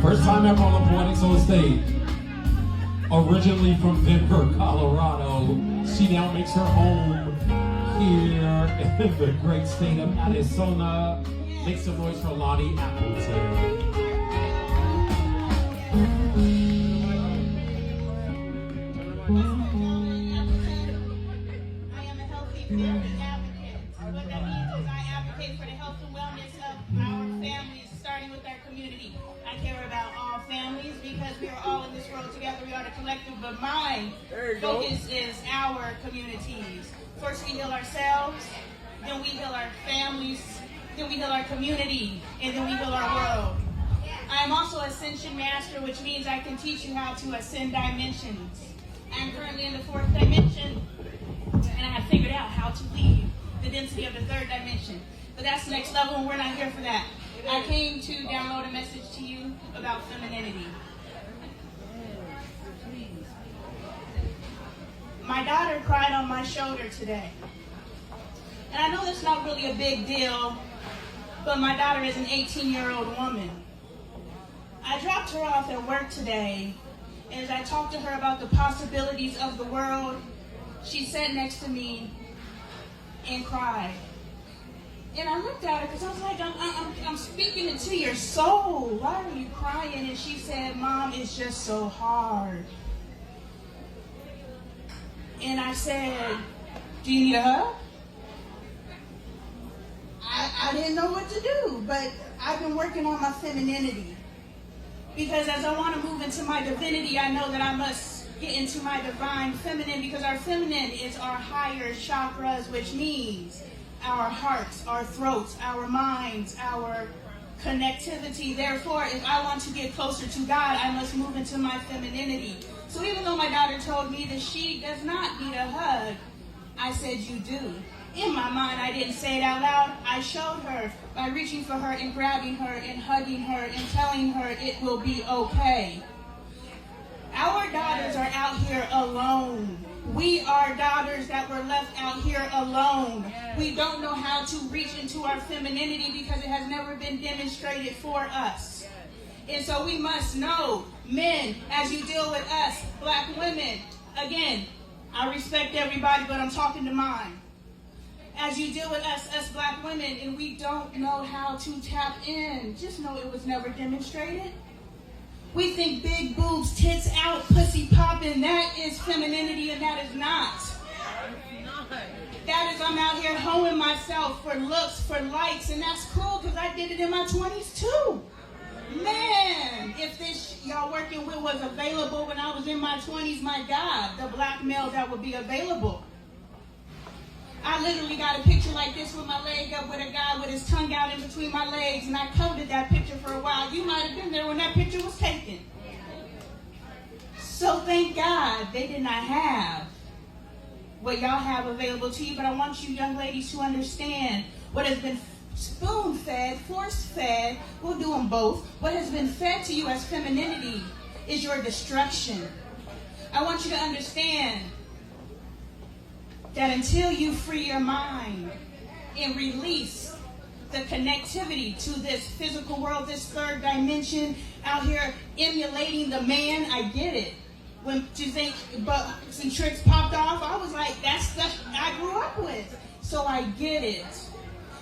First time ever on the Poetic Soul stage. Originally from Denver, Colorado, she now makes her home here in the great state of Arizona. Make some noise for LoneeAppleton. I am a healthy therapy advocate. What that means is I advocate for the health and wellness of our families, starting with our community. I care about all families because we are all in this world together. We are the collective, but my focus is our communities. First we heal ourselves, then we heal our families, then we heal our community, and then we heal our world. I am also Ascension Master, which means I can teach you how to ascend dimensions. I'm currently in the 4th dimension, and I have figured out how to leave the density of the 3rd dimension. But that's next level, and we're not here for that. I came to download a message to you about femininity. My daughter cried on my shoulder today. And I know that's not really a big deal, but my daughter is an 18-year-old woman. I dropped her off at work today, and as I talked to her about the possibilities of the world, she sat next to me and cried. And I looked at her because I was like, I'm speaking into your soul. Why are you crying? And she said, Mom, it's just so hard. And I said, do you need a hug? I didn't know what to do, but I've been working on my femininity. Because as I want to move into my divinity, I know that I must get into my divine feminine, because our feminine is our higher chakras, which means our hearts, our throats, our minds, our connectivity. Therefore, if I want to get closer to God, I must move into my femininity. So even though my daughter told me that she does not need a hug, I said, you do. In my mind, I didn't say it out loud. I showed her by reaching for her and grabbing her and hugging her and telling her it will be okay. Our daughters are out here alone. We are daughters that were left out here alone. We don't know how to reach into our femininity because it has never been demonstrated for us. And so we must know, men, as you deal with us, black women, again, I respect everybody, but I'm talking to mine. As you deal with us black women, and we don't know how to tap in, just know it was never demonstrated. We think big boobs, tits out, pussy popping, that is femininity, and that is not. That is I'm out here hoeing myself for looks, for likes, and that's cool because I did it in my 20s too. Man, if this y'all working with was available when I was in my 20s, my God, the black male that would be available. I literally got a picture like this with my leg up with a guy with his tongue out in between my legs, and I coveted that picture for a while. You might have been there when that picture was taken. So thank God they did not have what y'all have available to you, but I want you young ladies to understand what has been spoon-fed, force-fed, we'll do them both. What has been fed to you as femininity is your destruction. I want you to understand that until you free your mind and release the connectivity to this physical world, this 3rd dimension, out here emulating the man, I get it. When you think bucks and tricks popped off, I was like, that's stuff I grew up with. So I get it.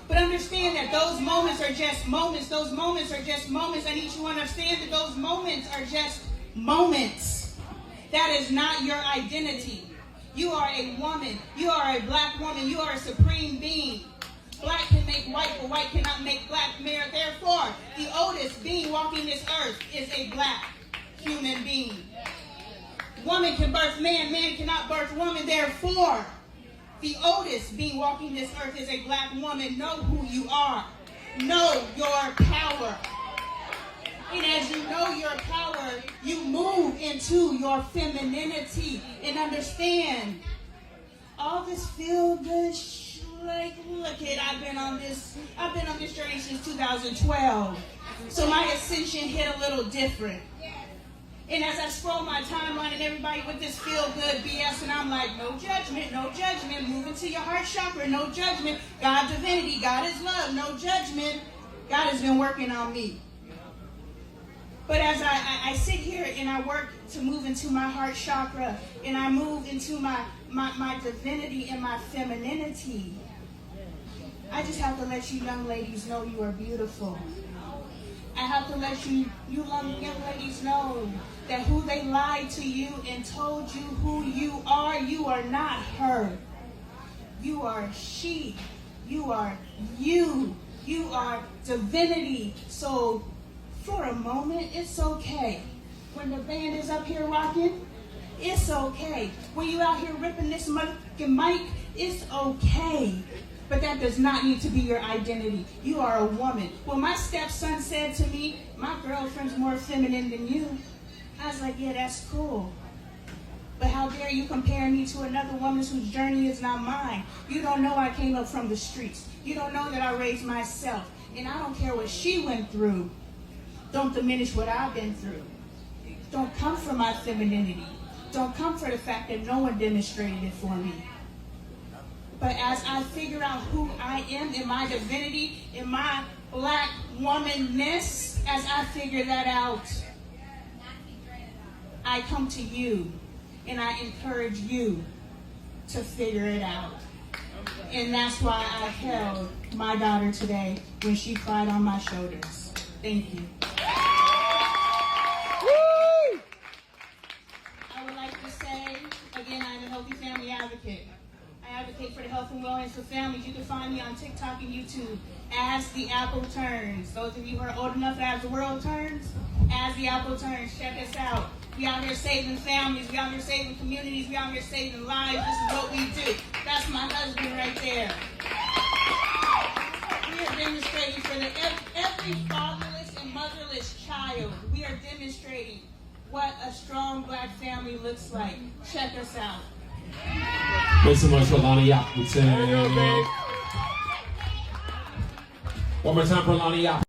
But understand that those moments are just moments. Those moments are just moments. I need you to understand that those moments are just moments. That is not your identity. You are a woman. You are a black woman. You are a supreme being. Black can make white, but white cannot make black. Therefore, the oldest being walking this earth is a black human being. Woman can birth man. Man cannot birth woman. Therefore, the oldest being walking this earth is a black woman. Know who you are. Know your power. And as you know your power, you move into your femininity and understand all this feel good like, look it, I've been on this journey since 2012. So my ascension hit a little different. And as I scroll my timeline and everybody with this feel good BS, and I'm like, no judgment, move into your heart chakra, no judgment. God divinity, God is love, no judgment. God has been working on me. But as I sit here and I work to move into my heart chakra, and I move into my divinity and my femininity, I just have to let you young ladies know you are beautiful. I have to let you young ladies know that who they lied to you and told you who you are not her. You are she. You are you. You are divinity. So for a moment, it's okay. When the band is up here rocking, it's okay. When you out here ripping this motherfucking mic, it's okay. But that does not need to be your identity. You are a woman. When my stepson said to me, my girlfriend's more feminine than you, I was like, yeah, that's cool. But how dare you compare me to another woman whose journey is not mine? You don't know I came up from the streets. You don't know that I raised myself. And I don't care what she went through. Don't diminish what I've been through. Don't come for my femininity. Don't come for the fact that no one demonstrated it for me. But as I figure out who I am in my divinity, in my black womanness, as I figure that out, I come to you and I encourage you to figure it out. And that's why I held my daughter today when she cried on my shoulders. Thank you. I would like to say, again, I'm a healthy family advocate. I advocate for the health and wellness of families. You can find me on TikTok and YouTube as the apple turns. Those of you who are old enough as the world turns, as the apple turns, check us out. We out here saving families. We out here saving communities. We out here saving lives. This is what we do. That's my husband right there. We are demonstrating for every fatherless and motherless child. We are demonstrating what a strong black family looks like. Check us out. Thanks so much for LoneeAppleton. One more time for LoneeAppleton.